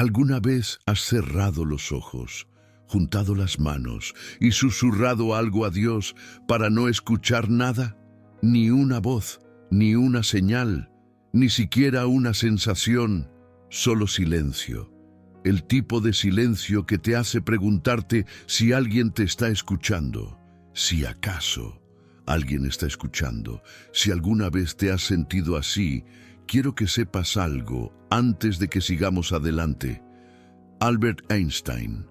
¿Alguna vez has cerrado los ojos, juntado las manos y susurrado algo a Dios para no escuchar nada? Ni una voz, ni una señal, ni siquiera una sensación, solo silencio. El tipo de silencio que te hace preguntarte si alguien te está escuchando, si acaso alguien está escuchando. Si alguna vez te has sentido así, quiero que sepas algo antes de que sigamos adelante. Albert Einstein,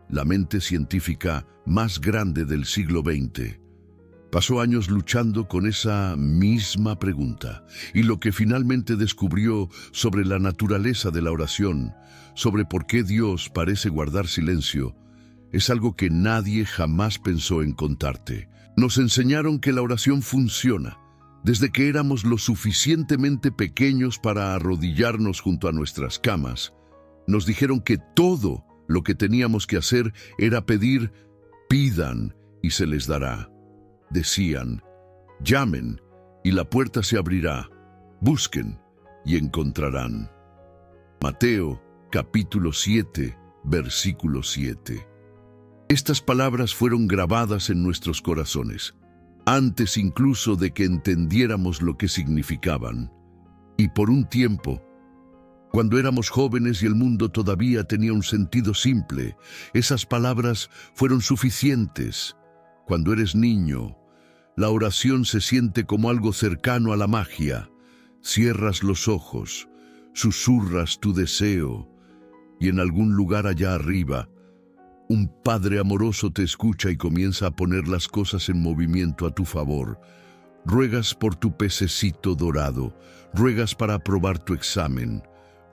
la mente científica más grande del siglo XX, pasó años luchando con esa misma pregunta, y lo que finalmente descubrió sobre la naturaleza de la oración, sobre por qué Dios parece guardar silencio, es algo que nadie jamás pensó en contarte. Nos enseñaron que la oración funciona desde que éramos lo suficientemente pequeños para arrodillarnos junto a nuestras camas. Nos dijeron que todo lo que teníamos que hacer era pedir, pidan y se les dará. Decían, llamen y la puerta se abrirá, busquen y encontrarán. Mateo, capítulo 7, versículo 7. Estas palabras fueron grabadas en nuestros corazones, antes incluso de que entendiéramos lo que significaban. Y por un tiempo, cuando éramos jóvenes y el mundo todavía tenía un sentido simple, esas palabras fueron suficientes. Cuando eres niño, la oración se siente como algo cercano a la magia. Cierras los ojos, susurras tu deseo, y en algún lugar allá arriba, un padre amoroso te escucha y comienza a poner las cosas en movimiento a tu favor. Ruegas por tu pececito dorado, ruegas para aprobar tu examen,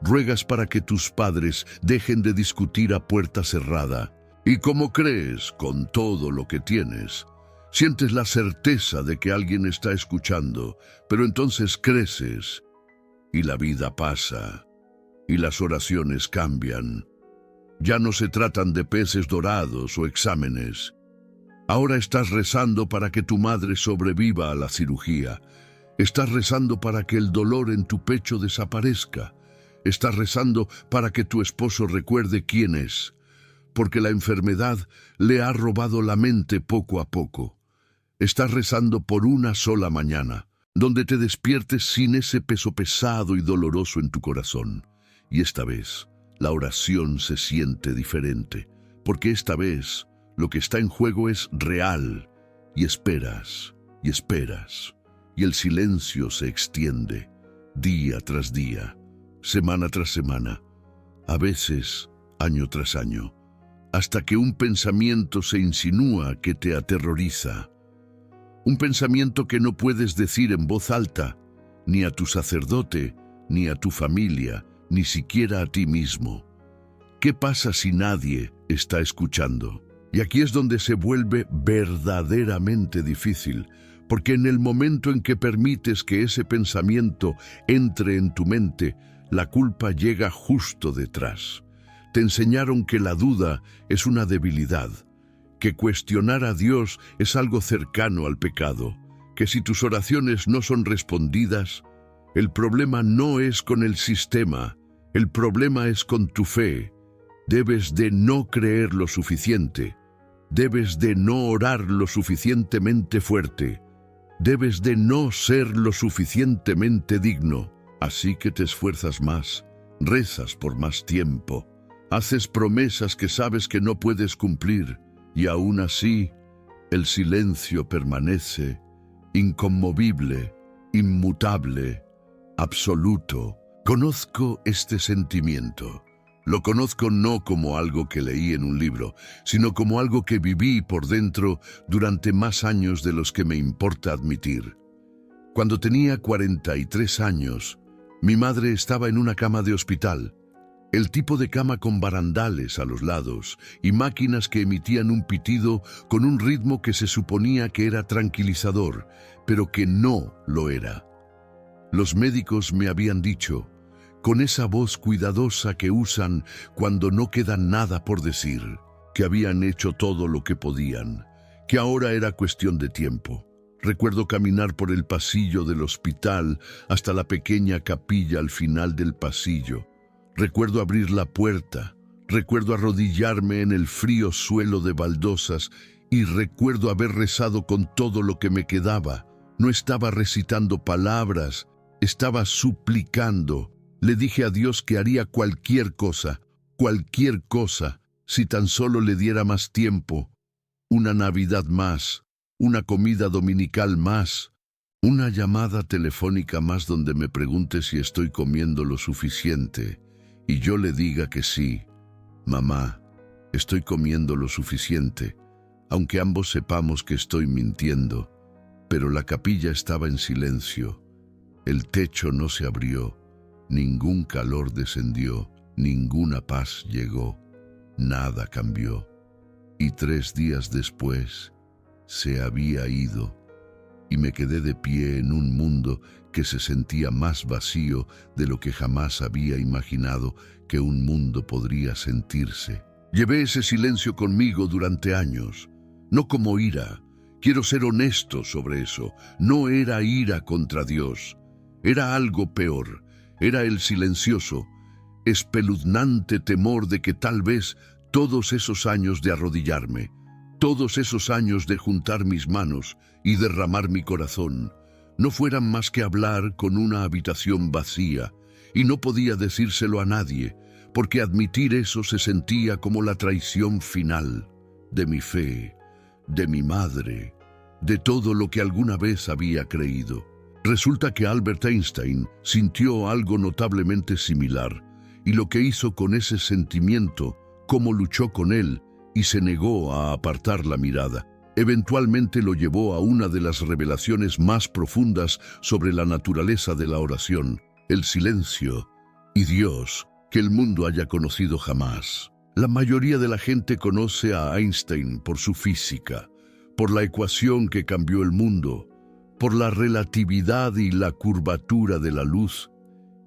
ruegas para que tus padres dejen de discutir a puerta cerrada. Y como crees, con todo lo que tienes, sientes la certeza de que alguien está escuchando, pero entonces creces, y la vida pasa, y las oraciones cambian. Ya no se tratan de peces dorados o exámenes. Ahora estás rezando para que tu madre sobreviva a la cirugía. Estás rezando para que el dolor en tu pecho desaparezca. Estás rezando para que tu esposo recuerde quién es, porque la enfermedad le ha robado la mente poco a poco. Estás rezando por una sola mañana, donde te despiertes sin ese peso pesado y doloroso en tu corazón. Y esta vez, la oración se siente diferente, porque esta vez lo que está en juego es real, y esperas, y esperas, y el silencio se extiende, día tras día, semana tras semana, a veces año tras año, hasta que un pensamiento se insinúa que te aterroriza. Un pensamiento que no puedes decir en voz alta, ni a tu sacerdote, ni a tu familia, ni siquiera a ti mismo. ¿Qué pasa si nadie está escuchando? Y aquí es donde se vuelve verdaderamente difícil, porque en el momento en que permites que ese pensamiento entre en tu mente, la culpa llega justo detrás. Te enseñaron que la duda es una debilidad, que cuestionar a Dios es algo cercano al pecado, que si tus oraciones no son respondidas, el problema no es con el sistema, el problema es con tu fe. Debes de no creer lo suficiente, debes de no orar lo suficientemente fuerte, debes de no ser lo suficientemente digno, así que te esfuerzas más, rezas por más tiempo, haces promesas que sabes que no puedes cumplir, y aún así, el silencio permanece, inconmovible, inmutable, absoluto. Conozco este sentimiento. Lo conozco no como algo que leí en un libro, sino como algo que viví por dentro durante más años de los que me importa admitir. Cuando tenía 43 años, mi madre estaba en una cama de hospital, el tipo de cama con barandales a los lados y máquinas que emitían un pitido con un ritmo que se suponía que era tranquilizador, pero que no lo era. Los médicos me habían dicho, con esa voz cuidadosa que usan cuando no queda nada por decir, que habían hecho todo lo que podían, que ahora era cuestión de tiempo. Recuerdo caminar por el pasillo del hospital hasta la pequeña capilla al final del pasillo. Recuerdo abrir la puerta, recuerdo arrodillarme en el frío suelo de baldosas y recuerdo haber rezado con todo lo que me quedaba. No estaba recitando palabras, estaba suplicando. Le dije a Dios que haría cualquier cosa, si tan solo le diera más tiempo. Una Navidad más, una comida dominical más, una llamada telefónica más donde me pregunte si estoy comiendo lo suficiente y yo le diga que sí. Mamá, estoy comiendo lo suficiente, aunque ambos sepamos que estoy mintiendo. Pero la capilla estaba en silencio, el techo no se abrió, ningún calor descendió, ninguna paz llegó, nada cambió. Y 3 días después se había ido, y me quedé de pie en un mundo que se sentía más vacío de lo que jamás había imaginado que un mundo podría sentirse. Llevé ese silencio conmigo durante años, no como ira. Quiero ser honesto sobre eso. No era ira contra Dios. Era algo peor. Era el silencioso, espeluznante temor de que tal vez todos esos años de arrodillarme, todos esos años de juntar mis manos y derramar mi corazón, no fueran más que hablar con una habitación vacía, y no podía decírselo a nadie, porque admitir eso se sentía como la traición final de mi fe, de mi madre, de todo lo que alguna vez había creído. Resulta que Albert Einstein sintió algo notablemente similar, y lo que hizo con ese sentimiento, cómo luchó con él y se negó a apartar la mirada, eventualmente lo llevó a una de las revelaciones más profundas sobre la naturaleza de la oración, el silencio y Dios que el mundo haya conocido jamás. La mayoría de la gente conoce a Einstein por su física, por la ecuación que cambió el mundo, por la relatividad y la curvatura de la luz,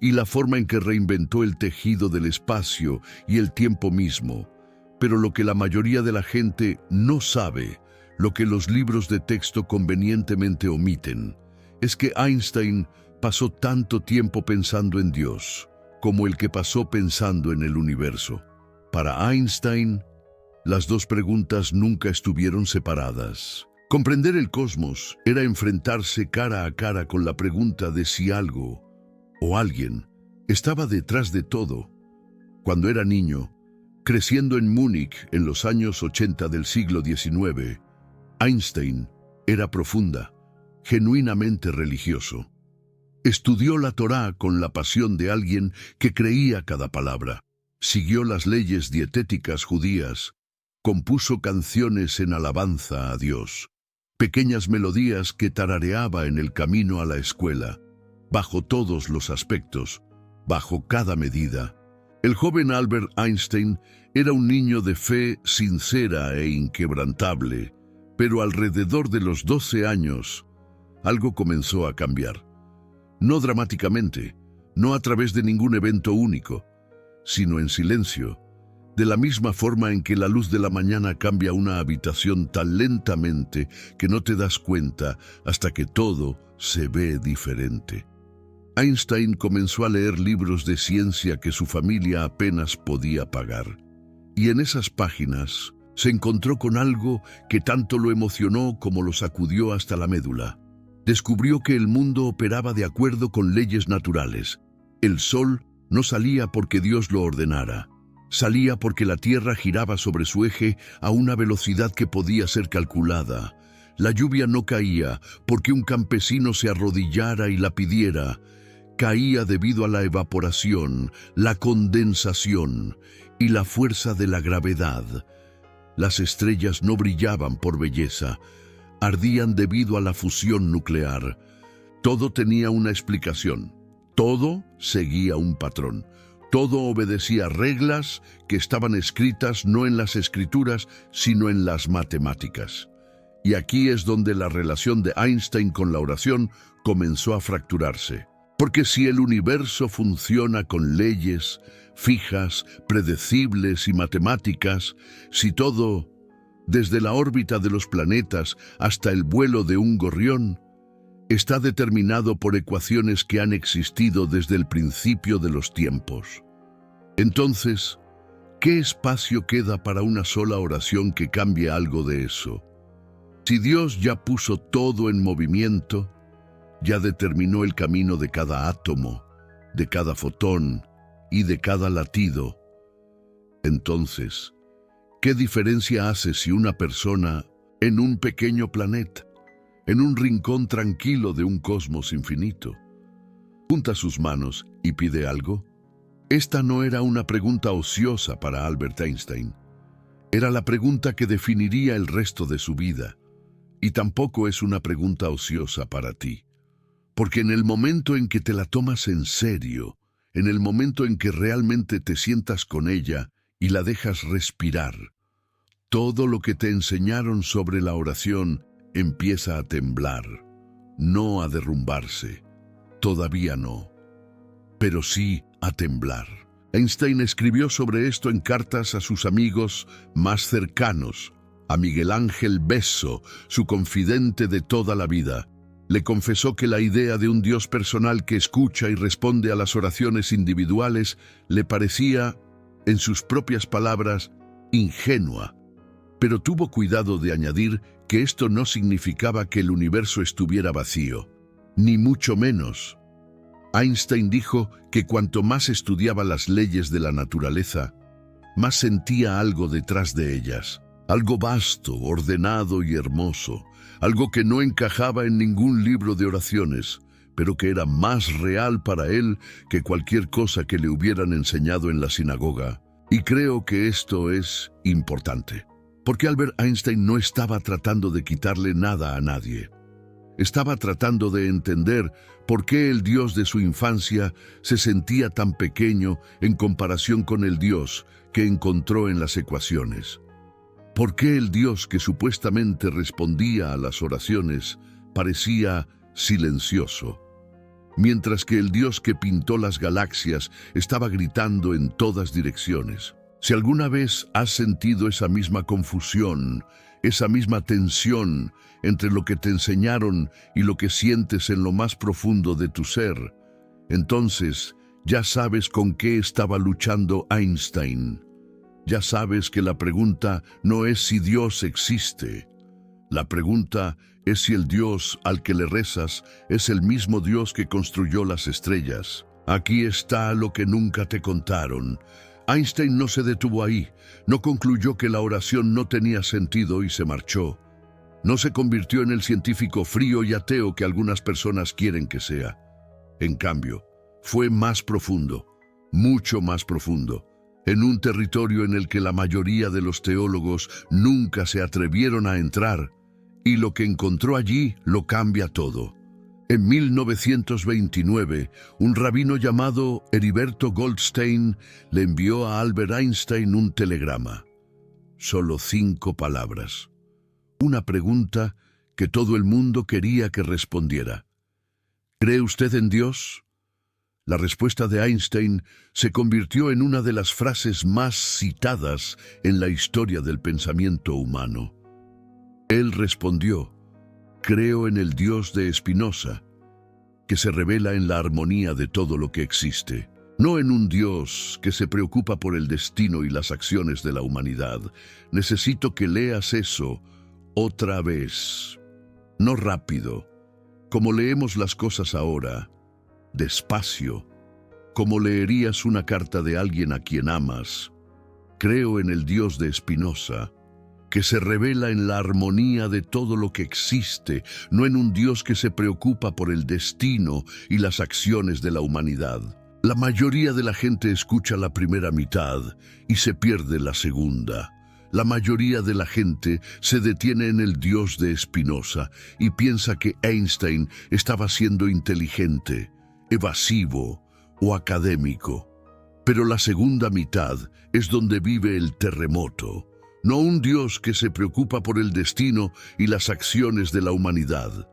y la forma en que reinventó el tejido del espacio y el tiempo mismo. Pero lo que la mayoría de la gente no sabe, lo que los libros de texto convenientemente omiten, es que Einstein pasó tanto tiempo pensando en Dios, como el que pasó pensando en el universo. Para Einstein, las dos preguntas nunca estuvieron separadas. Comprender el cosmos era enfrentarse cara a cara con la pregunta de si algo o alguien estaba detrás de todo. Cuando era niño, creciendo en Múnich en los años 80 del siglo XIX, Einstein era profunda, genuinamente religioso. Estudió la Torá con la pasión de alguien que creía cada palabra. Siguió las leyes dietéticas judías, compuso canciones en alabanza a Dios, pequeñas melodías que tarareaba en el camino a la escuela, bajo todos los aspectos, bajo cada medida. El joven Albert Einstein era un niño de fe sincera e inquebrantable, pero alrededor de los 12 años, algo comenzó a cambiar. No dramáticamente, no a través de ningún evento único, sino en silencio, de la misma forma en que la luz de la mañana cambia una habitación tan lentamente que no te das cuenta hasta que todo se ve diferente. Einstein comenzó a leer libros de ciencia que su familia apenas podía pagar, y en esas páginas se encontró con algo que tanto lo emocionó como lo sacudió hasta la médula. Descubrió que el mundo operaba de acuerdo con leyes naturales. El sol no salía porque Dios lo ordenara. Salía porque la Tierra giraba sobre su eje a una velocidad que podía ser calculada. La lluvia no caía porque un campesino se arrodillara y la pidiera. Caía debido a la evaporación, la condensación y la fuerza de la gravedad. Las estrellas no brillaban por belleza, ardían debido a la fusión nuclear. Todo tenía una explicación. Todo seguía un patrón. Todo obedecía reglas que estaban escritas no en las escrituras, sino en las matemáticas. Y aquí es donde la relación de Einstein con la oración comenzó a fracturarse. Porque si el universo funciona con leyes fijas, predecibles y matemáticas, si todo, desde la órbita de los planetas hasta el vuelo de un gorrión, está determinado por ecuaciones que han existido desde el principio de los tiempos, Entonces, ¿qué espacio queda para una sola oración que cambie algo de eso? Si Dios ya puso todo en movimiento, ya determinó el camino de cada átomo, de cada fotón y de cada latido, entonces, ¿qué diferencia hace si una persona en un pequeño planeta, en un rincón tranquilo de un cosmos infinito, junta sus manos y pide algo? Esta no era una pregunta ociosa para Albert Einstein. Era la pregunta que definiría el resto de su vida. Y tampoco es una pregunta ociosa para ti. Porque en el momento en que te la tomas en serio, en el momento en que realmente te sientas con ella y la dejas respirar, todo lo que te enseñaron sobre la oración empieza a temblar, no a derrumbarse. Todavía no, pero sí a temblar. Einstein escribió sobre esto en cartas a sus amigos más cercanos. A Miguel Ángel Besso, su confidente de toda la vida, le confesó que la idea de un Dios personal que escucha y responde a las oraciones individuales le parecía, en sus propias palabras, ingenua. Pero tuvo cuidado de añadir que esto no significaba que el universo estuviera vacío, ni mucho menos. Einstein dijo que cuanto más estudiaba las leyes de la naturaleza, más sentía algo detrás de ellas. Algo vasto, ordenado y hermoso, algo que no encajaba en ningún libro de oraciones, pero que era más real para él que cualquier cosa que le hubieran enseñado en la sinagoga. Y creo que esto es importante, porque Albert Einstein no estaba tratando de quitarle nada a nadie. Estaba tratando de entender por qué el Dios de su infancia se sentía tan pequeño en comparación con el Dios que encontró en las ecuaciones. ¿Por qué el Dios que supuestamente respondía a las oraciones parecía silencioso, mientras que el Dios que pintó las galaxias estaba gritando en todas direcciones? Si alguna vez has sentido esa misma confusión, esa misma tensión entre lo que te enseñaron y lo que sientes en lo más profundo de tu ser, entonces ya sabes con qué estaba luchando Einstein. Ya sabes que la pregunta no es si Dios existe. La pregunta es si el Dios al que le rezas es el mismo Dios que construyó las estrellas. Aquí está lo que nunca te contaron. Einstein no se detuvo ahí, no concluyó que la oración no tenía sentido y se marchó. No se convirtió en el científico frío y ateo que algunas personas quieren que sea. En cambio, fue más profundo, mucho más profundo, en un territorio en el que la mayoría de los teólogos nunca se atrevieron a entrar, y lo que encontró allí lo cambia todo. En 1929, un rabino llamado Heriberto Goldstein le envió a Albert Einstein un telegrama. Solo 5 palabras. Una pregunta que todo el mundo quería que respondiera. ¿Cree usted en Dios? La respuesta de Einstein se convirtió en una de las frases más citadas en la historia del pensamiento humano. Él respondió: creo en el Dios de Spinoza, que se revela en la armonía de todo lo que existe. No en un Dios que se preocupa por el destino y las acciones de la humanidad. Necesito que leas eso otra vez. No rápido, como leemos las cosas ahora. Despacio, como leerías una carta de alguien a quien amas. Creo en el Dios de Spinoza, que se revela en la armonía de todo lo que existe, no en un Dios que se preocupa por el destino y las acciones de la humanidad. La mayoría de la gente escucha la primera mitad y se pierde la segunda. La mayoría de la gente se detiene en el Dios de Spinoza y piensa que Einstein estaba siendo inteligente, evasivo o académico. Pero la segunda mitad es donde vive el terremoto, no un Dios que se preocupa por el destino y las acciones de la humanidad.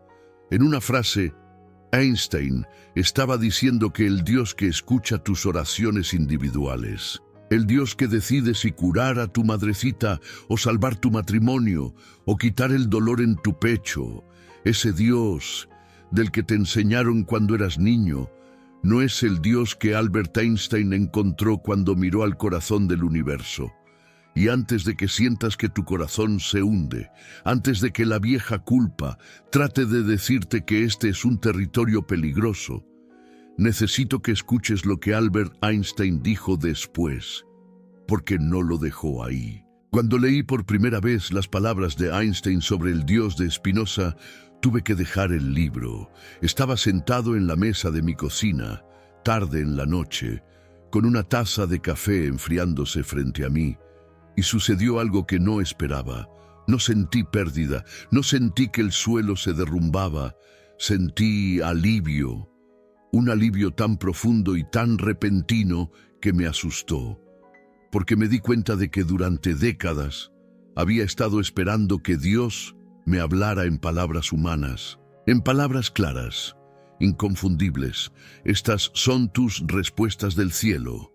En una frase, Einstein estaba diciendo que el Dios que escucha tus oraciones individuales, el Dios que decide si curar a tu madrecita o salvar tu matrimonio o quitar el dolor en tu pecho, ese Dios del que te enseñaron cuando eras niño, No es el Dios que Albert Einstein encontró cuando miró al corazón del universo. Y antes de que sientas que tu corazón se hunde, antes de que la vieja culpa trate de decirte que este es un territorio peligroso, necesito que escuches lo que Albert Einstein dijo después, porque no lo dejó ahí. Cuando leí por primera vez las palabras de Einstein sobre el Dios de Spinoza, tuve que dejar el libro. Estaba sentado en la mesa de mi cocina, tarde en la noche, con una taza de café enfriándose frente a mí, y sucedió algo que no esperaba. No sentí pérdida, no sentí que el suelo se derrumbaba, sentí alivio, un alivio tan profundo y tan repentino que me asustó, porque me di cuenta de que durante décadas había estado esperando que Dios me hablara en palabras humanas, en palabras claras, inconfundibles. Estas son tus respuestas del cielo.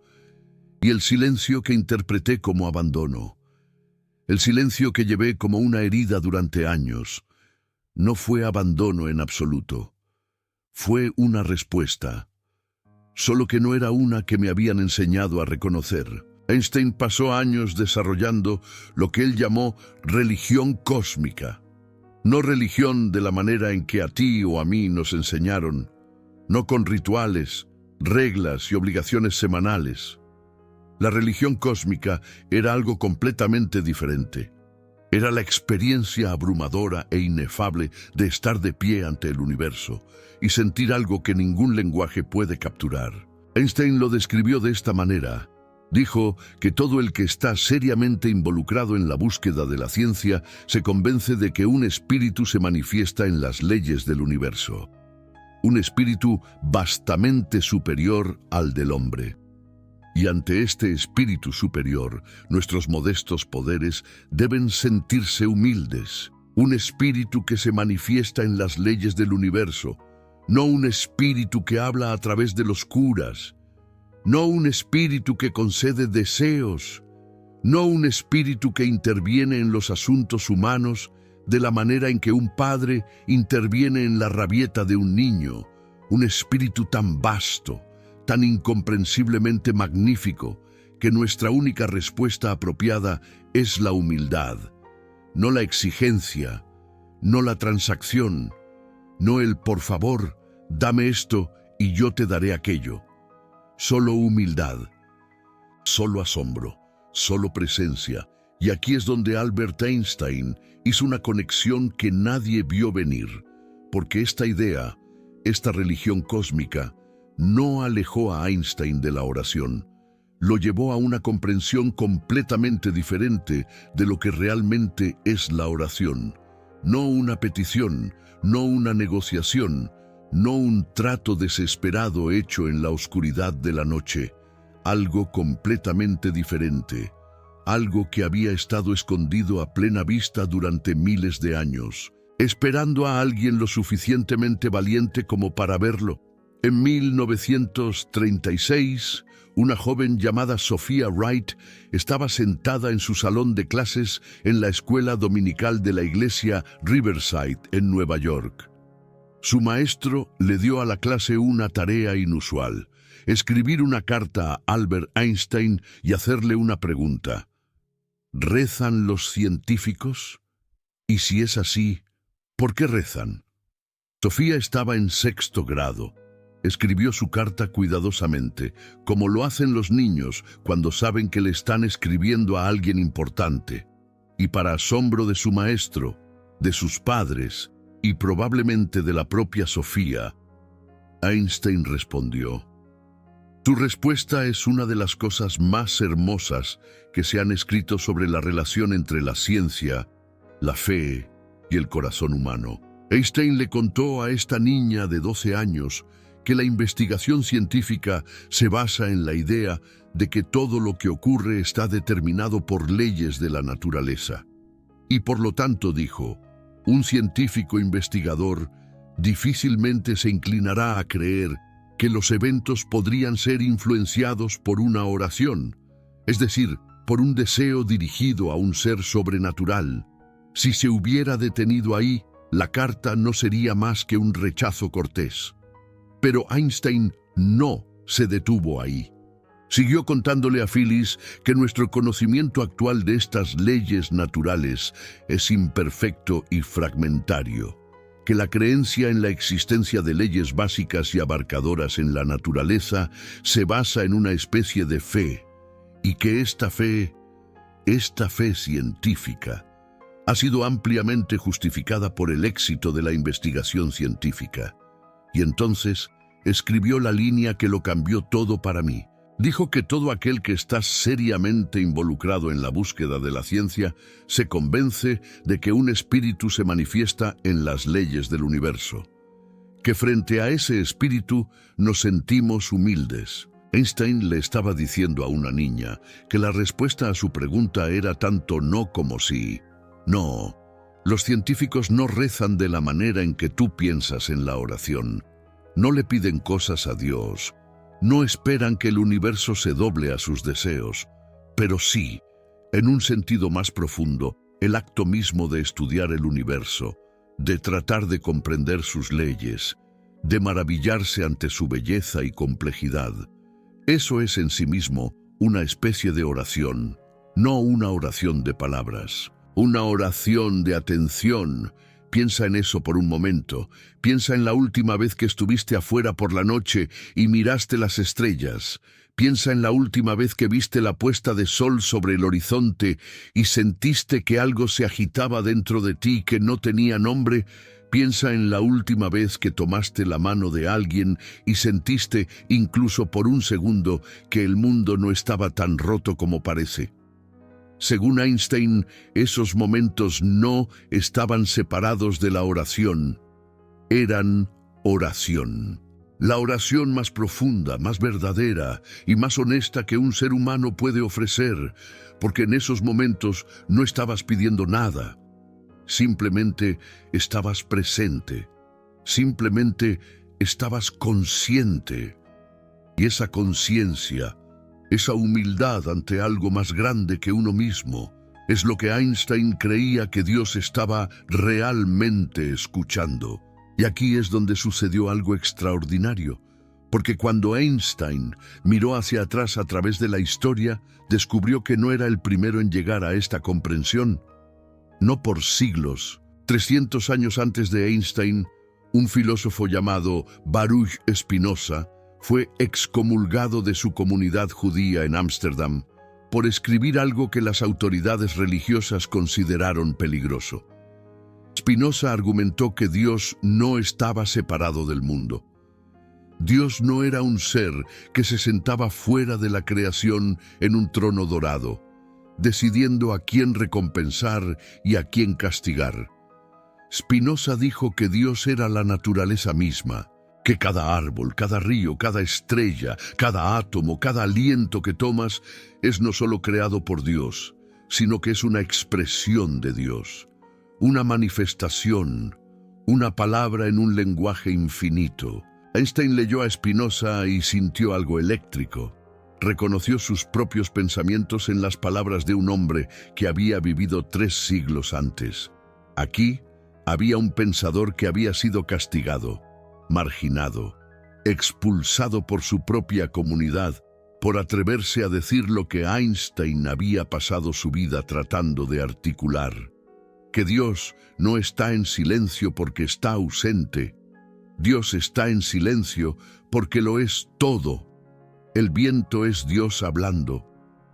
Y el silencio que interpreté como abandono, el silencio que llevé como una herida durante años, no fue abandono en absoluto. Fue una respuesta, solo que no era una que me habían enseñado a reconocer. Einstein pasó años desarrollando lo que él llamó religión cósmica. No religión de la manera en que a ti o a mí nos enseñaron, no con rituales, reglas y obligaciones semanales. La religión cósmica era algo completamente diferente. Era la experiencia abrumadora e inefable de estar de pie ante el universo y sentir algo que ningún lenguaje puede capturar. Einstein lo describió de esta manera. Dijo que todo el que está seriamente involucrado en la búsqueda de la ciencia se convence de que un espíritu se manifiesta en las leyes del universo. Un espíritu vastamente superior al del hombre. Y ante este espíritu superior, nuestros modestos poderes deben sentirse humildes. Un espíritu que se manifiesta en las leyes del universo, no un espíritu que habla a través de los curas, no un espíritu que concede deseos, no un espíritu que interviene en los asuntos humanos de la manera en que un padre interviene en la rabieta de un niño, un espíritu tan vasto, tan incomprensiblemente magnífico, que nuestra única respuesta apropiada es la humildad, no la exigencia, no la transacción, no el por favor, dame esto y yo te daré aquello. Solo humildad, solo asombro, solo presencia. Y aquí es donde Albert Einstein hizo una conexión que nadie vio venir, porque esta idea, esta religión cósmica, no alejó a Einstein de la oración. Lo llevó a una comprensión completamente diferente de lo que realmente es la oración. No una petición, no una negociación, no un trato desesperado hecho en la oscuridad de la noche. Algo completamente diferente. Algo que había estado escondido a plena vista durante miles de años, esperando a alguien lo suficientemente valiente como para verlo. En 1936, una joven llamada Sophia Wright estaba sentada en su salón de clases en la escuela dominical de la iglesia Riverside en Nueva York. Su maestro le dio a la clase una tarea inusual: escribir una carta a Albert Einstein y hacerle una pregunta. ¿Rezan los científicos? Y si es así, ¿por qué rezan? Sofía estaba en 6º grado. Escribió su carta cuidadosamente, como lo hacen los niños cuando saben que le están escribiendo a alguien importante. Y para asombro de su maestro, de sus padres y probablemente de la propia Sofía, Einstein respondió: Tu respuesta es una de las cosas más hermosas que se han escrito sobre la relación entre la ciencia, la fe y el corazón humano. Einstein le contó a esta niña de 12 años que la investigación científica se basa en la idea de que todo lo que ocurre está determinado por leyes de la naturaleza. Y por lo tanto, dijo, un científico investigador difícilmente se inclinará a creer que los eventos podrían ser influenciados por una oración, es decir, por un deseo dirigido a un ser sobrenatural. Si se hubiera detenido ahí, la carta no sería más que un rechazo cortés. Pero Einstein no se detuvo ahí. Siguió contándole a Phyllis que nuestro conocimiento actual de estas leyes naturales es imperfecto y fragmentario, que la creencia en la existencia de leyes básicas y abarcadoras en la naturaleza se basa en una especie de fe, y que esta fe científica, ha sido ampliamente justificada por el éxito de la investigación científica. Y entonces escribió la línea que lo cambió todo para mí. Dijo que todo aquel que está seriamente involucrado en la búsqueda de la ciencia se convence de que un espíritu se manifiesta en las leyes del universo, que frente a ese espíritu nos sentimos humildes. Einstein le estaba diciendo a una niña que la respuesta a su pregunta era tanto no como sí. No, los científicos no rezan de la manera en que tú piensas en la oración. No le piden cosas a Dios. No esperan que el universo se doble a sus deseos, pero sí, en un sentido más profundo, el acto mismo de estudiar el universo, de tratar de comprender sus leyes, de maravillarse ante su belleza y complejidad. Eso es en sí mismo una especie de oración, no una oración de palabras, una oración de atención. Piensa en eso por un momento. Piensa en la última vez que estuviste afuera por la noche y miraste las estrellas. Piensa en la última vez que viste la puesta de sol sobre el horizonte y sentiste que algo se agitaba dentro de ti que no tenía nombre. Piensa en la última vez que tomaste la mano de alguien y sentiste, incluso por un segundo, que el mundo no estaba tan roto como parece. Según Einstein, esos momentos no estaban separados de la oración. Eran oración. La oración más profunda, más verdadera y más honesta que un ser humano puede ofrecer, porque en esos momentos no estabas pidiendo nada. Simplemente estabas presente. Simplemente estabas consciente. Y esa conciencia, esa humildad ante algo más grande que uno mismo, es lo que Einstein creía que Dios estaba realmente escuchando. Y aquí es donde sucedió algo extraordinario, porque cuando Einstein miró hacia atrás a través de la historia, descubrió que no era el primero en llegar a esta comprensión. No por siglos. 300 años antes de Einstein, un filósofo llamado Baruch Spinoza fue excomulgado de su comunidad judía en Ámsterdam por escribir algo que las autoridades religiosas consideraron peligroso. Spinoza argumentó que Dios no estaba separado del mundo. Dios no era un ser que se sentaba fuera de la creación en un trono dorado, decidiendo a quién recompensar y a quién castigar. Spinoza dijo que Dios era la naturaleza misma, que cada árbol, cada río, cada estrella, cada átomo, cada aliento que tomas es no solo creado por Dios, sino que es una expresión de Dios, una manifestación, una palabra en un lenguaje infinito. Einstein leyó a Spinoza y sintió algo eléctrico. Reconoció sus propios pensamientos en las palabras de un hombre que había vivido 3 siglos antes. Aquí había un pensador que había sido castigado, marginado, expulsado por su propia comunidad, por atreverse a decir lo que Einstein había pasado su vida tratando de articular. Que Dios no está en silencio porque está ausente. Dios está en silencio porque lo es todo. El viento es Dios hablando.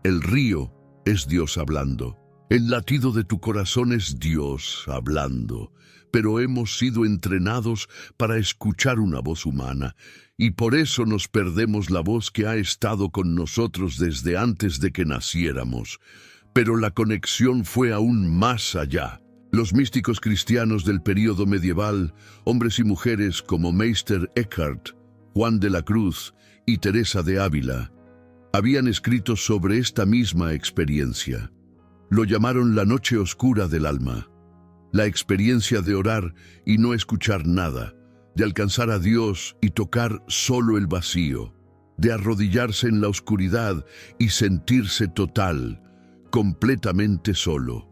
El río es Dios hablando. El latido de tu corazón es Dios hablando. Pero hemos sido entrenados para escuchar una voz humana, y por eso nos perdemos la voz que ha estado con nosotros desde antes de que naciéramos. Pero la conexión fue aún más allá. Los místicos cristianos del período medieval, hombres y mujeres como Meister Eckhart, Juan de la Cruz y Teresa de Ávila, habían escrito sobre esta misma experiencia. Lo llamaron la noche oscura del alma. La experiencia de orar y no escuchar nada, de alcanzar a Dios y tocar solo el vacío, de arrodillarse en la oscuridad y sentirse total, completamente solo.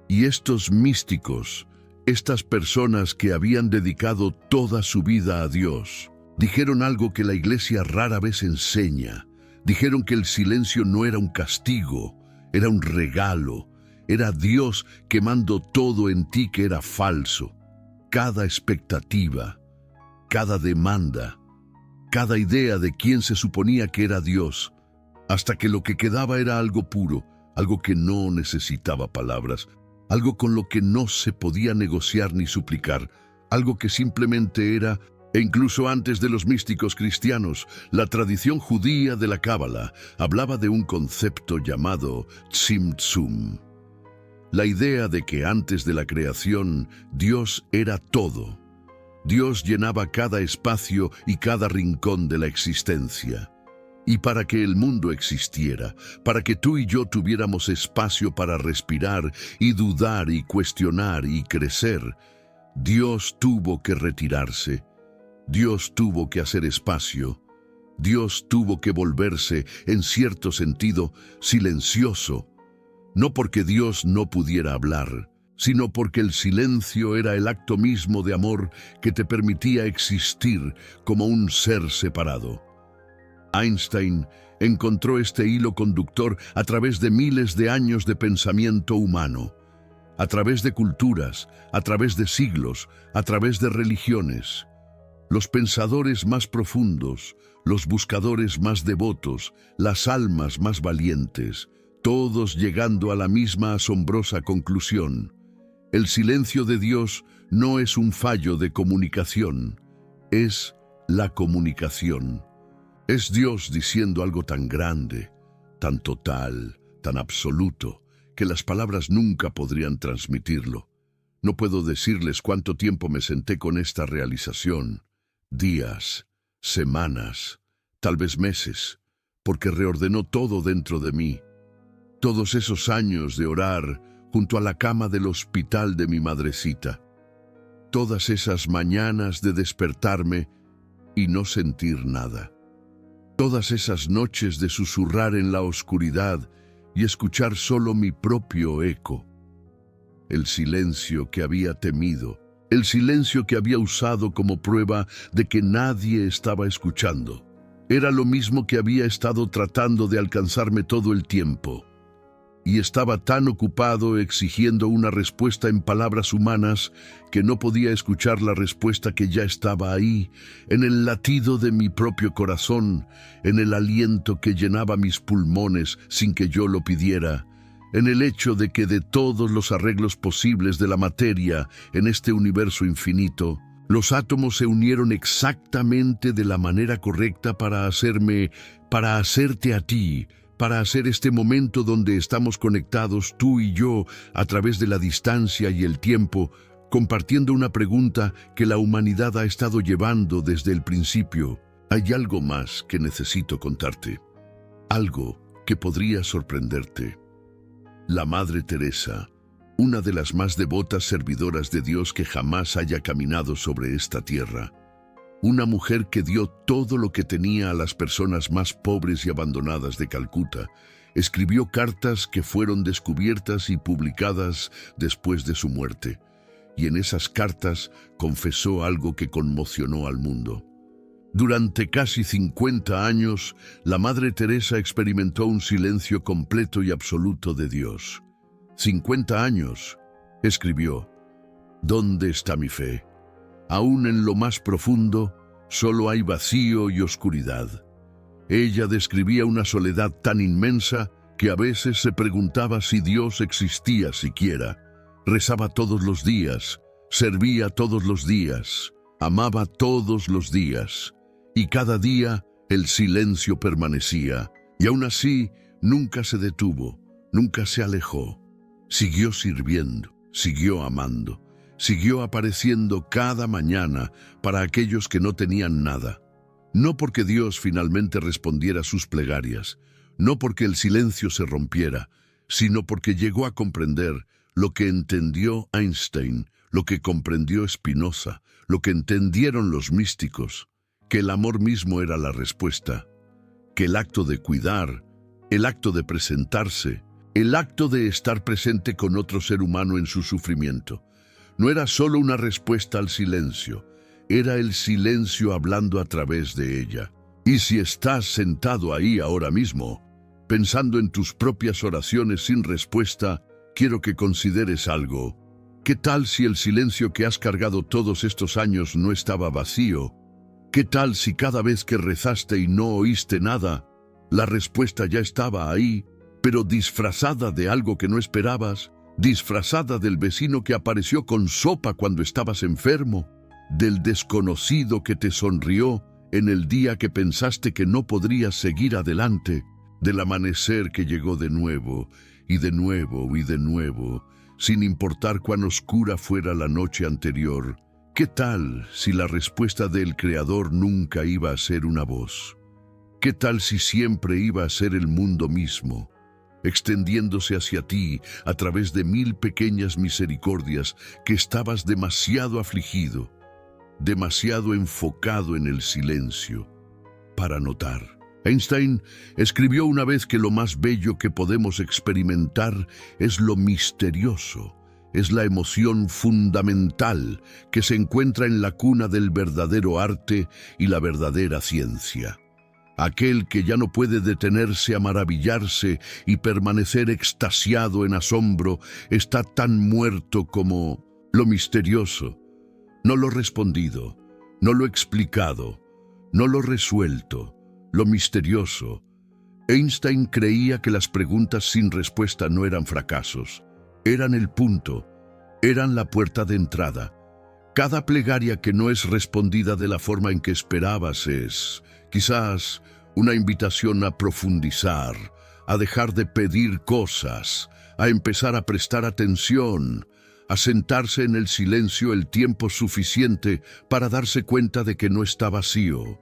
Y estos místicos, estas personas que habían dedicado toda su vida a Dios, Dijeron algo que la Iglesia rara vez enseña. Dijeron que el silencio no era un castigo, era un regalo. Era Dios quemando todo en ti que era falso. Cada expectativa, cada demanda, cada idea de quién se suponía que era Dios, hasta que lo que quedaba era algo puro, algo que no necesitaba palabras, algo con lo que no se podía negociar ni suplicar, algo que simplemente era. E incluso antes de los místicos cristianos, la tradición judía de la Cábala hablaba de un concepto llamado Tzimtzum. La idea de que antes de la creación, Dios era todo. Dios llenaba cada espacio y cada rincón de la existencia. Y para que el mundo existiera, para que tú y yo tuviéramos espacio para respirar y dudar y cuestionar y crecer, Dios tuvo que retirarse. Dios tuvo que hacer espacio. Dios tuvo que volverse, en cierto sentido, silencioso. No porque Dios no pudiera hablar, sino porque el silencio era el acto mismo de amor que te permitía existir como un ser separado. Einstein encontró este hilo conductor a través de miles de años de pensamiento humano, a través de culturas, a través de siglos, a través de religiones. Los pensadores más profundos, los buscadores más devotos, las almas más valientes, todos llegando a la misma asombrosa conclusión. El silencio de Dios no es un fallo de comunicación, es la comunicación. Es Dios diciendo algo tan grande, tan total, tan absoluto, que las palabras nunca podrían transmitirlo. No puedo decirles cuánto tiempo me senté con esta realización. Días, semanas, tal vez meses, porque reordenó todo dentro de mí. Todos esos años de orar junto a la cama del hospital de mi madrecita. Todas esas mañanas de despertarme y no sentir nada. Todas esas noches de susurrar en la oscuridad y escuchar solo mi propio eco. El silencio que había temido. El silencio que había usado como prueba de que nadie estaba escuchando. Era lo mismo que había estado tratando de alcanzarme todo el tiempo. Y estaba tan ocupado exigiendo una respuesta en palabras humanas que no podía escuchar la respuesta que ya estaba ahí, en el latido de mi propio corazón, en el aliento que llenaba mis pulmones sin que yo lo pidiera, en el hecho de que de todos los arreglos posibles de la materia en este universo infinito, los átomos se unieron exactamente de la manera correcta para hacerte a ti, para hacer este momento donde estamos conectados tú y yo a través de la distancia y el tiempo, compartiendo una pregunta que la humanidad ha estado llevando desde el principio. Hay algo más que necesito contarte, algo que podría sorprenderte. La Madre Teresa, una de las más devotas servidoras de Dios que jamás haya caminado sobre esta tierra, una mujer que dio todo lo que tenía a las personas más pobres y abandonadas de Calcuta, escribió cartas que fueron descubiertas y publicadas después de su muerte, y en esas cartas confesó algo que conmocionó al mundo. Durante casi 50 años, la Madre Teresa experimentó un silencio completo y absoluto de Dios. 50 años, escribió, ¿dónde está mi fe? Aún en lo más profundo, solo hay vacío y oscuridad. Ella describía una soledad tan inmensa que a veces se preguntaba si Dios existía siquiera. Rezaba todos los días, servía todos los días, amaba todos los días, y cada día el silencio permanecía, y aún así nunca se detuvo, nunca se alejó. Siguió sirviendo, siguió amando. Siguió apareciendo cada mañana para aquellos que no tenían nada. No porque Dios finalmente respondiera sus plegarias, no porque el silencio se rompiera, sino porque llegó a comprender lo que entendió Einstein, lo que comprendió Spinoza, lo que entendieron los místicos, que el amor mismo era la respuesta, que el acto de cuidar, el acto de presentarse, el acto de estar presente con otro ser humano en su sufrimiento, no era solo una respuesta al silencio, era el silencio hablando a través de ella. Y si estás sentado ahí ahora mismo, pensando en tus propias oraciones sin respuesta, quiero que consideres algo. ¿Qué tal si el silencio que has cargado todos estos años no estaba vacío? ¿Qué tal si cada vez que rezaste y no oíste nada, la respuesta ya estaba ahí, pero disfrazada de algo que no esperabas, disfrazada del vecino que apareció con sopa cuando estabas enfermo, del desconocido que te sonrió en el día que pensaste que no podrías seguir adelante, del amanecer que llegó de nuevo, y de nuevo, y de nuevo, sin importar cuán oscura fuera la noche anterior? ¿Qué tal si la respuesta del Creador nunca iba a ser una voz? ¿Qué tal si siempre iba a ser el mundo mismo, extendiéndose hacia ti a través de 1000 pequeñas misericordias que estabas demasiado afligido, demasiado enfocado en el silencio para notar? Einstein escribió una vez que lo más bello que podemos experimentar es lo misterioso, es la emoción fundamental que se encuentra en la cuna del verdadero arte y la verdadera ciencia. Aquel que ya no puede detenerse a maravillarse y permanecer extasiado en asombro está tan muerto como lo misterioso, no lo respondido, no lo explicado, no lo resuelto, lo misterioso. Einstein creía que las preguntas sin respuesta no eran fracasos, eran el punto, eran la puerta de entrada. Cada plegaria que no es respondida de la forma en que esperabas es, quizás, una invitación a profundizar, a dejar de pedir cosas, a empezar a prestar atención, a sentarse en el silencio el tiempo suficiente para darse cuenta de que no está vacío.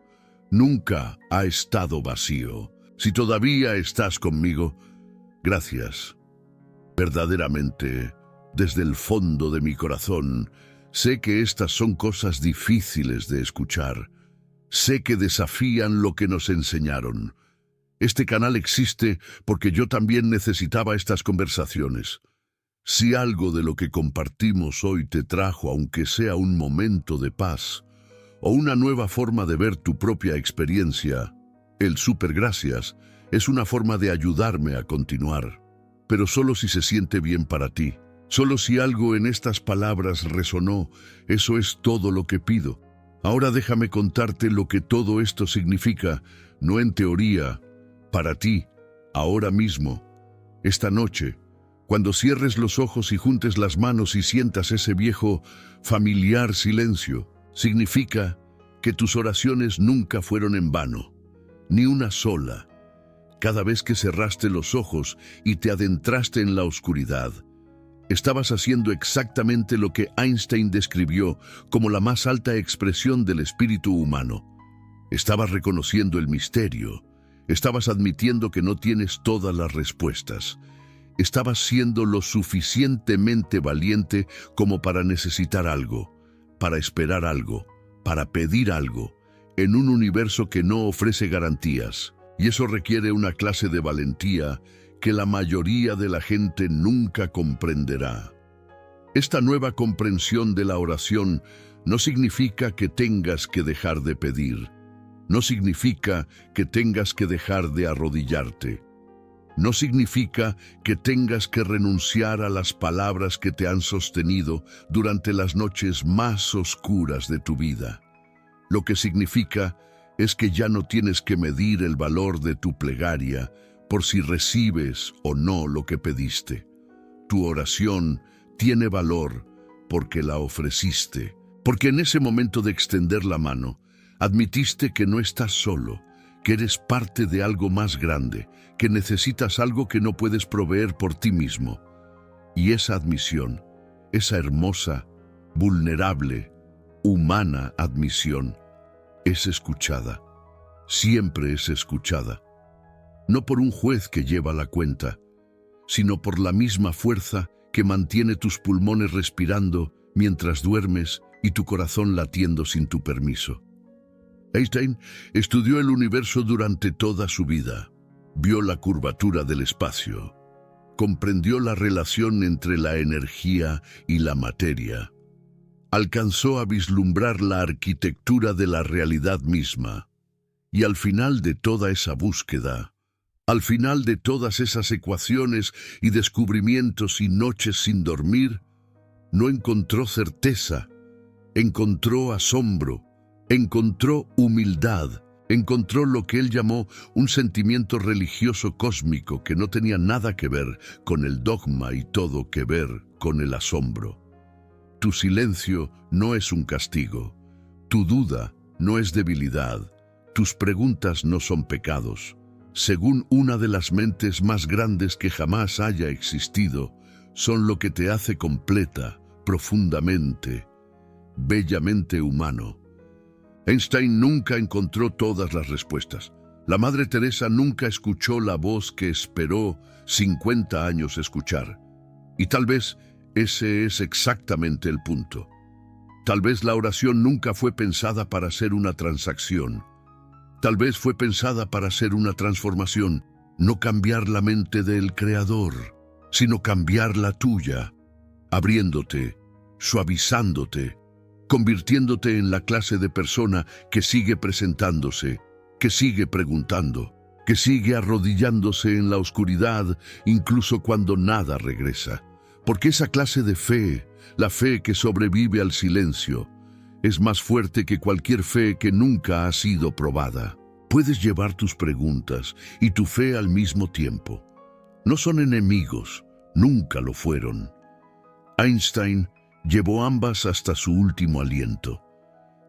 Nunca ha estado vacío. Si todavía estás conmigo, gracias. Verdaderamente, desde el fondo de mi corazón, sé que estas son cosas difíciles de escuchar. Sé que desafían lo que nos enseñaron. Este canal existe porque yo también necesitaba estas conversaciones. Si algo de lo que compartimos hoy te trajo, aunque sea un momento de paz, o una nueva forma de ver tu propia experiencia, el supergracias es una forma de ayudarme a continuar. Pero solo si se siente bien para ti. Solo si algo en estas palabras resonó, eso es todo lo que pido. Ahora déjame contarte lo que todo esto significa, no en teoría, para ti, ahora mismo, esta noche, cuando cierres los ojos y juntes las manos y sientas ese viejo, familiar silencio, significa que tus oraciones nunca fueron en vano, ni una sola. Cada vez que cerraste los ojos y te adentraste en la oscuridad, estabas haciendo exactamente lo que Einstein describió como la más alta expresión del espíritu humano. Estabas reconociendo el misterio, estabas admitiendo que no tienes todas las respuestas, estabas siendo lo suficientemente valiente como para necesitar algo, para esperar algo, para pedir algo, en un universo que no ofrece garantías, y eso requiere una clase de valentía que la mayoría de la gente nunca comprenderá. Esta nueva comprensión de la oración no significa que tengas que dejar de pedir, no significa que tengas que dejar de arrodillarte, no significa que tengas que renunciar a las palabras que te han sostenido durante las noches más oscuras de tu vida. Lo que significa es que ya no tienes que medir el valor de tu plegaria por si recibes o no lo que pediste. Tu oración tiene valor porque la ofreciste, porque en ese momento de extender la mano, admitiste que no estás solo, que eres parte de algo más grande, que necesitas algo que no puedes proveer por ti mismo. Y esa admisión, esa hermosa, vulnerable, humana admisión, es escuchada. Siempre es escuchada. No por un juez que lleva la cuenta, sino por la misma fuerza que mantiene tus pulmones respirando mientras duermes y tu corazón latiendo sin tu permiso. Einstein estudió el universo durante toda su vida, vio la curvatura del espacio, comprendió la relación entre la energía y la materia, alcanzó a vislumbrar la arquitectura de la realidad misma. Y al final de toda esa búsqueda, al final de todas esas ecuaciones y descubrimientos y noches sin dormir, no encontró certeza, encontró asombro, encontró humildad, encontró lo que él llamó un sentimiento religioso cósmico que no tenía nada que ver con el dogma y todo que ver con el asombro. Tu silencio no es un castigo, tu duda no es debilidad, tus preguntas no son pecados. Según una de las mentes más grandes que jamás haya existido, son lo que te hace completa, profundamente, bellamente humano. Einstein nunca encontró todas las respuestas. La Madre Teresa nunca escuchó la voz que esperó 50 años escuchar. Y tal vez ese es exactamente el punto. Tal vez la oración nunca fue pensada para ser una transacción. Tal vez fue pensada para ser una transformación, no cambiar la mente del Creador, sino cambiar la tuya, abriéndote, suavizándote, convirtiéndote en la clase de persona que sigue presentándose, que sigue preguntando, que sigue arrodillándose en la oscuridad incluso cuando nada regresa. Porque esa clase de fe, la fe que sobrevive al silencio, es más fuerte que cualquier fe que nunca ha sido probada. Puedes llevar tus preguntas y tu fe al mismo tiempo. No son enemigos, nunca lo fueron. Einstein llevó ambas hasta su último aliento.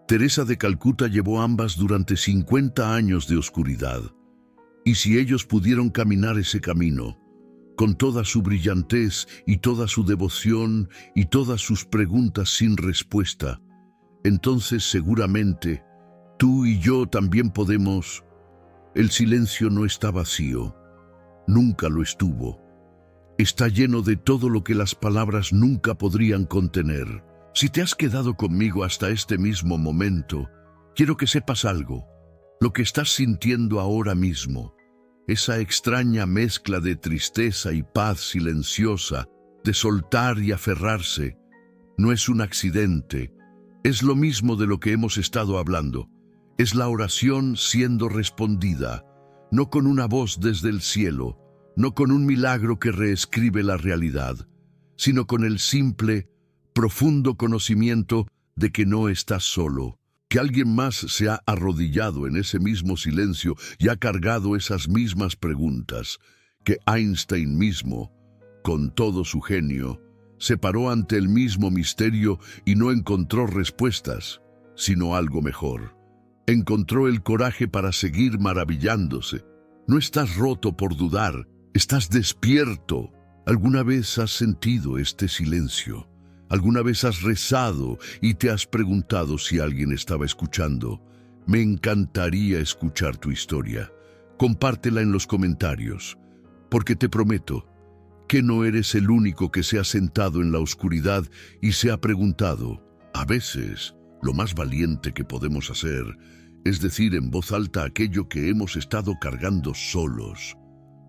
Teresa de Calcuta llevó ambas durante 50 años de oscuridad. Y si ellos pudieron caminar ese camino, con toda su brillantez y toda su devoción y todas sus preguntas sin respuesta, entonces seguramente tú y yo también podemos. El silencio no está vacío, nunca lo estuvo. Está lleno de todo lo que las palabras nunca podrían contener. Si te has quedado conmigo hasta este mismo momento, quiero que sepas algo. Lo que estás sintiendo ahora mismo, esa extraña mezcla de tristeza y paz silenciosa, de soltar y aferrarse, no es un accidente. Es lo mismo de lo que hemos estado hablando. Es la oración siendo respondida, no con una voz desde el cielo, no con un milagro que reescribe la realidad, sino con el simple, profundo conocimiento de que no estás solo, que alguien más se ha arrodillado en ese mismo silencio y ha cargado esas mismas preguntas, que Einstein mismo, con todo su genio, se paró ante el mismo misterio y no encontró respuestas, sino algo mejor. Encontró el coraje para seguir maravillándose. No estás roto por dudar, estás despierto. ¿Alguna vez has sentido este silencio? ¿Alguna vez has rezado y te has preguntado si alguien estaba escuchando? Me encantaría escuchar tu historia. Compártela en los comentarios, porque te prometo que no eres el único que se ha sentado en la oscuridad y se ha preguntado. A veces, lo más valiente que podemos hacer es decir en voz alta aquello que hemos estado cargando solos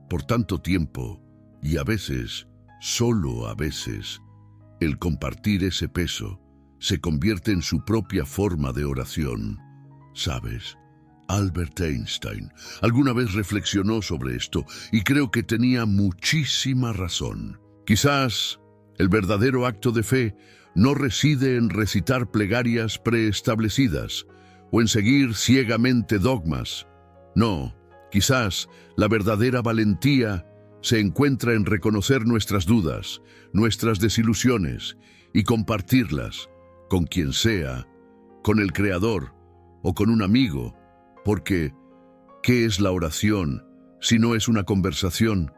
por tanto tiempo, y a veces, solo a veces, el compartir ese peso se convierte en su propia forma de oración. ¿Sabes? Albert Einstein alguna vez reflexionó sobre esto y creo que tenía muchísima razón. Quizás el verdadero acto de fe no reside en recitar plegarias preestablecidas o en seguir ciegamente dogmas. No, quizás la verdadera valentía se encuentra en reconocer nuestras dudas, nuestras desilusiones y compartirlas con quien sea, con el Creador o con un amigo, porque ¿qué es la oración si no es una conversación?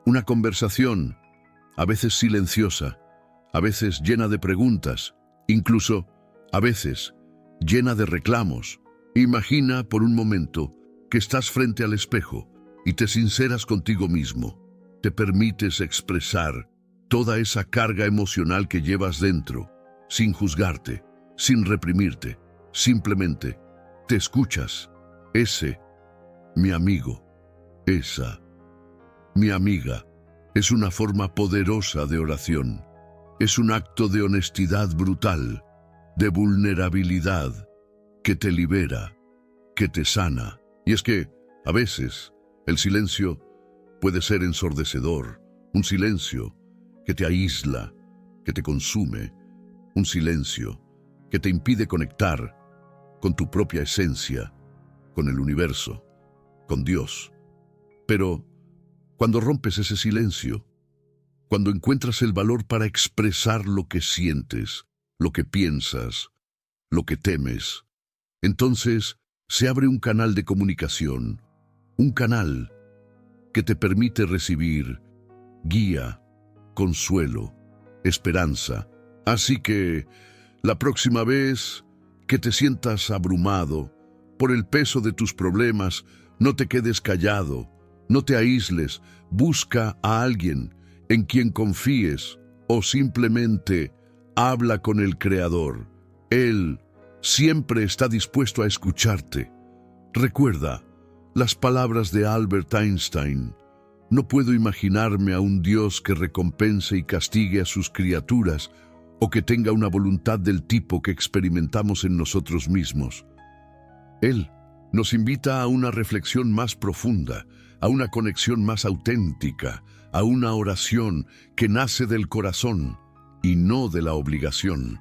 Una conversación, a veces silenciosa, a veces llena de preguntas, incluso, a veces, llena de reclamos. Imagina por un momento que estás frente al espejo y te sinceras contigo mismo. Te permites expresar toda esa carga emocional que llevas dentro, sin juzgarte, sin reprimirte. Simplemente te escuchas. Ese, mi amigo, esa, mi amiga, es una forma poderosa de oración. Es un acto de honestidad brutal. de vulnerabilidad, que te libera, que te sana. Y es que, a veces, el silencio puede ser ensordecedor, un silencio que te aísla, que te consume, un silencio que te impide conectar con tu propia esencia, con el universo, con Dios. Pero cuando rompes ese silencio, cuando encuentras el valor para expresar lo que sientes, lo que piensas, lo que temes, entonces se abre un canal de comunicación, un canal que te permite recibir guía, consuelo, esperanza. Así que la próxima vez que te sientas abrumado por el peso de tus problemas, no te quedes callado, no te aísles, busca a alguien en quien confíes o simplemente habla con el Creador. Él siempre está dispuesto a escucharte. Recuerda las palabras de Albert Einstein: no puedo imaginarme a un Dios que recompense y castigue a sus criaturas o que tenga una voluntad del tipo que experimentamos en nosotros mismos. Él nos invita a una reflexión más profunda, a una conexión más auténtica, a una oración que nace del corazón y no de la obligación.